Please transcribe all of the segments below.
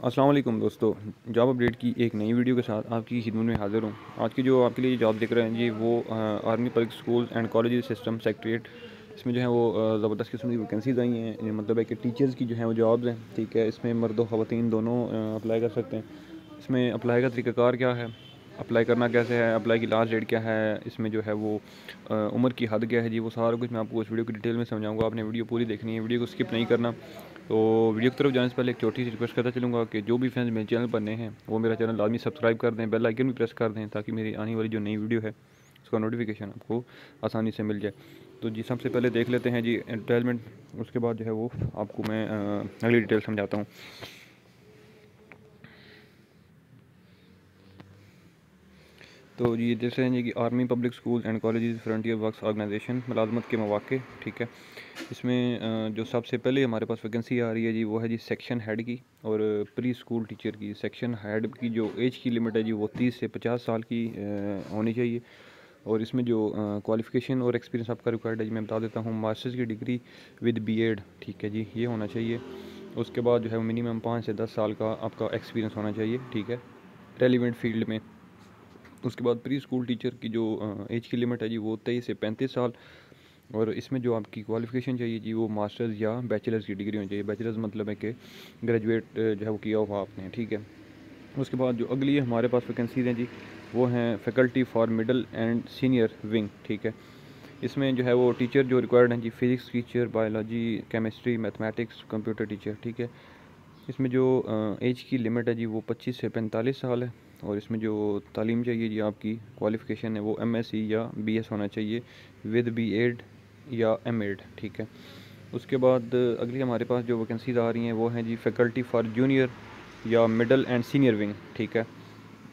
अस्सलाम वालेकुम दोस्तों, जॉब अपडेट की एक नई वीडियो के साथ आपकी खिदमत में हाज़िर हूँ। आज की जो आपके लिए जॉब देख रहे हैं जी वो army public school and college system secretariat. इसमें जो है वो ज़बरदस्त किस्म की वैकेंसीज आई हैं। मतलब है कि टीचर्स की जो है वो जॉब्स हैं, ठीक है। इसमें मर्द और ख़वातीन दोनों अप्लाई कर सकते हैं। इसमें अप्लाई का तरीक़ाकार क्या है, अप्लाई करना कैसे है, अप्लाई की लास्ट डेट क्या है, इसमें जो है वो उम्र की हद क्या है जी, वो सारा कुछ मैं आपको इस वीडियो की डिटेल में समझाऊंगा। आपने वीडियो पूरी देखनी है, वीडियो को स्किप नहीं करना। तो वीडियो की तरफ जाने से पहले एक छोटी सी रिक्वेस्ट करता चलूँगा कि जो भी फ्रेंड्स मेरे चैनल पर नए हैं वो मेरा चैनल लाजमी सब्सक्राइब कर दें, बेल आइकन भी प्रेस कर दें, ताकि मेरी आने वाली जो नई वीडियो है उसका नोटिफिकेशन आपको आसानी से मिल जाए। तो जी सबसे पहले देख लेते हैं जी एडवर्टाइजमेंट, उसके बाद जो है वो आपको मैं अगली डिटेल समझाता हूँ। तो ये जैसे हैं जी कि army public school and college frontier works organisation मुलाजमत के मौके, ठीक है। इसमें जो सबसे पहले हमारे पास वैकेंसी आ रही है जी वो है जी सेक्शन हेड की और प्री स्कूल टीचर की। सेक्शन हेड की जो एज की लिमिट है जी वो 30 से 50 साल की होनी चाहिए। और इसमें जो क्वालिफ़िकेशन और एक्सपीरियंस आपका रिक्वायर्ड है जी मैं बता देता हूँ। मास्टर्स की डिग्री विद बीएड, ठीक है जी, ये होना चाहिए। उसके बाद जो है मिनिमम 5 से 10 साल का आपका एक्सपीरियंस होना चाहिए, ठीक है, रेलिवेंट फील्ड में। उसके बाद प्री स्कूल टीचर की जो एज की लिमिट है जी वो 23 से 35 साल। और इसमें जो आपकी क्वालिफ़िकेशन चाहिए जी वो मास्टर्स या बैचलर्स की डिग्री होनी चाहिए। बैचलर्स मतलब है कि ग्रेजुएट जो है वो किया हुआ आपने, ठीक है। उसके बाद जो अगली हमारे पास वैकेंसीज हैं जी वो हैं faculty for middle and senior wing, ठीक है। इसमें जो है वो टीचर जो रिक्वायर्ड हैं जी physics teacher, biology, chemistry, mathematics, computer teacher, ठीक है। इसमें जो एज की लिमिट है जी वो 25 से 45 साल है। और इसमें जो तालीम चाहिए जी आपकी क्वालिफ़िकेशन है वो एमएससी या बीएस होना चाहिए विद बीएड या एमएड, ठीक है। उसके बाद अगली हमारे पास जो वैकेंसीज आ रही हैं वो हैं जी फैकल्टी फॉर जूनियर या मिडल एंड सीनियर विंग, ठीक है।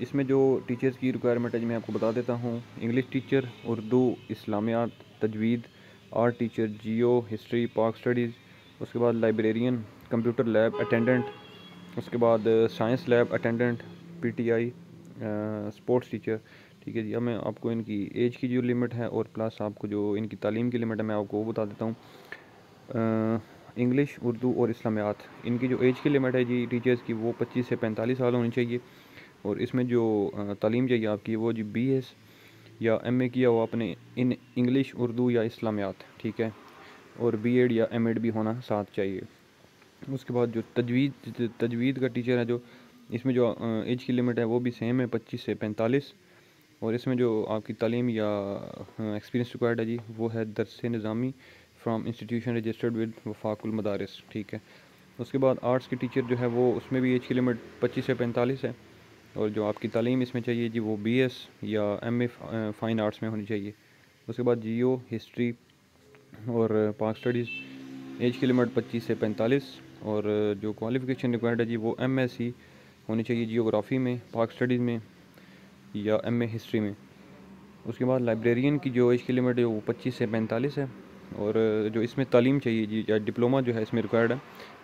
इसमें जो टीचर्स की रिक्वायरमेंट है जी मैं आपको बता देता हूँ। इंग्लिश टीचर, उर्दू, इस्लामियात, तजवीद, art teacher, geo, history, Pak studies. उसके बाद लाइब्रेरियन, कंप्यूटर लैब अटेंडेंट। उसके बाद science lab attendant, PTI, sports teacher, ठीक है जी। अब मैं आपको इनकी एज की जो लिमिट है और प्लस आपको जो इनकी तालीम की लिमिट है मैं आपको वो बता देता हूँ। इंग्लिश, उर्दू और इस्लामियात, इनकी जो एज की लिमिट है जी टीचर्स की वो 25 से 45 साल होनी चाहिए। और इसमें जो तालीम चाहिए आपकी वो जी बीएस या एमए किया हुआ आपने इन इंग्लिश, उर्दू या इस्लामियात, ठीक है। और बीएड या एमएड भी होना साथ चाहिए। उसके बाद जो तजवीद का टीचर है जो इसमें जो एज की लिमिट है वो भी सेम है 25 से 45। और इसमें जो आपकी तालीम या एक्सपीरियंस रिक्वायर्ड है जी वो है दरस निज़ामी फ्राम इंस्टीट्यूशन रजिस्टर्ड विद वफाकुल मदारिस, ठीक है। उसके बाद आर्ट्स के टीचर जो है वो उसमें भी एज की लिमिट 25 से 45 है। और जो आपकी तालीम इसमें चाहिए जी वो बीएस या एमए फ़ाइन आर्ट्स में होनी चाहिए। उसके बाद जियो, हिस्ट्री और पाक स्टडीज़, एज की लिमिट 25 से 45। और जो क्वालिफ़िकेशन रिक्वायर्ड है जी वो एमएससी होनी चाहिए जियोग्राफ़ी में, पाक स्टडीज़ में या एमए हिस्ट्री में। उसके बाद लाइब्रेरियन की जो एज की लिमिट है वो 25 से 45 है। और जो इसमें तालीम चाहिए जी या डिप्लोमा जो है इसमें रिक्वायर्ड है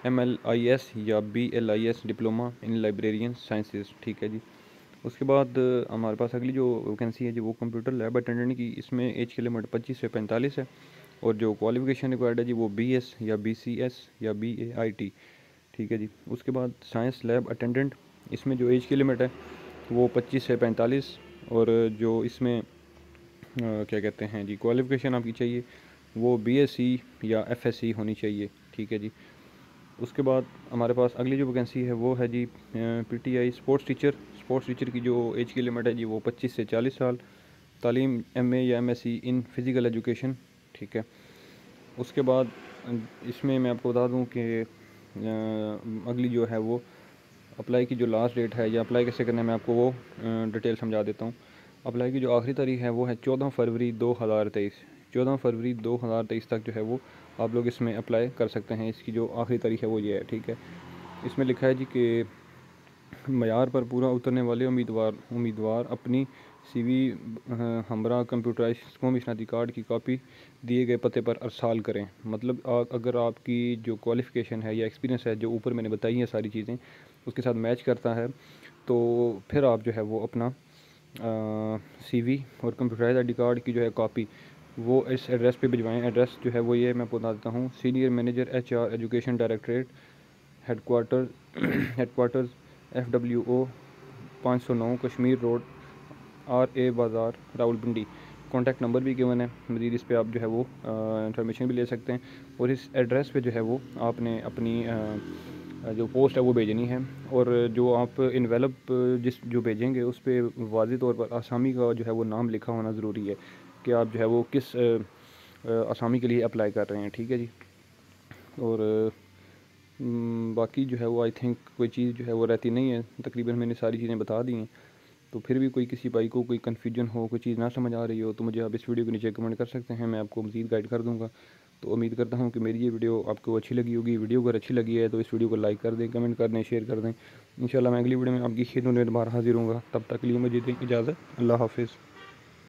एमएलआईएस या BLIS diploma in librarian sciences, ठीक है जी। उसके बाद हमारे पास अगली जो वैकेंसी है जी वो कंप्यूटर लैब अटेंडेंट की। इसमें एज की लिमिट 25 से 45 है। और जो क्वालिफ़िकेशन रिक्वायर्ड है जी वो बीएस या बीसीएस या बीएआईटी, ठीक है जी। उसके बाद साइंस लैब अटेंडेंट, इसमें जो एज की लिमिट है वो 25 से 45। और जो इसमें क्या कहते हैं जी क्वालिफ़िकेशन आपकी चाहिए वो बीएससी या एफएससी होनी चाहिए, ठीक है जी। उसके बाद हमारे पास अगली जो वैकेंसी है वो है जी PTI sports teacher. Sports teacher की जो एज की लिमिट है जी वो 25 से 40 साल। तालीम एमए या एमएससी इन फ़िज़िकल एजुकेशन, ठीक है। उसके बाद इसमें मैं आपको बता दूं कि अगली जो है वो अप्लाई की जो लास्ट डेट है या अप्लाई कैसे करना है मैं आपको वो डिटेल समझा देता हूँ। अप्लाई की जो आखिरी तारीख है वो है 14 फरवरी 2023। 14 फरवरी 2023 तक जो है वो आप लोग इसमें अप्लाई कर सकते हैं। इसकी जो आखिरी तारीख है वो ये है, ठीक है। इसमें लिखा है जी कि मयार पर पूरा उतरने वाले उम्मीदवार अपनी सीवी हमरा कंप्यूटराइज कौमी शनाख्ती कार्ड की कॉपी दिए गए पते पर अरसाल करें। मतलब अगर आपकी जो क्वालिफ़िकेशन है या एक्सपीरियंस है जो ऊपर मैंने बताई हैं सारी चीज़ें उसके साथ मैच करता है तो फिर आप जो है वो अपना सीवी और कंप्यूटराइज आईडी कार्ड की जो है कॉपी वो इस एड्रेस पे भिजवाएं। एड्रेस जो है वो ये मैं बता देता हूँ। Senior manager HR education directorate headquarter headquarters FWO 509 Kashmir road RA बाज़ार रावलपिंडी। कॉन्टैक्ट नंबर भी गिवन है, मज़ीद इस पे आप जो है वो इंफॉर्मेशन भी ले सकते हैं। और इस एड्रेस पे जो है वो आपने अपनी जो पोस्ट है वो भेजनी है। और जो आप इन्वेलप जो भेजेंगे उस पर वाज़ेह तौर पर आसामी का जो है वो नाम लिखा होना ज़रूरी है कि आप जो है वो किस आसामी के लिए अप्लाई कर रहे हैं, ठीक है जी। और बाकी जो है वो आई थिंक कोई चीज़ जो है वो रहती नहीं है, तकरीबन मैंने सारी चीज़ें बता दी हैं। तो फिर भी कोई किसी भाई को कोई कन्फ्यूजन हो, कोई चीज़ ना समझ आ रही हो, तो मुझे आप इस वीडियो के नीचे कमेंट कर सकते हैं, मैं आपको मज़ीद गाइड कर दूँगा। तो उम्मीद करता हूँ कि मेरी ये वीडियो आपको अच्छी लगी होगी। वीडियो अगर अच्छी लगी है तो इस वीडियो को लाइक कर दें, कमेंट कर दें, शेयर कर दें। इंशाल्लाह मैं अगली वीडियो में आपकी खिदमत में दोबारा हाजिर हूँगा। तब तक के लिए मुझे दें इजाज़त। अल्लाह हाफ़िज़।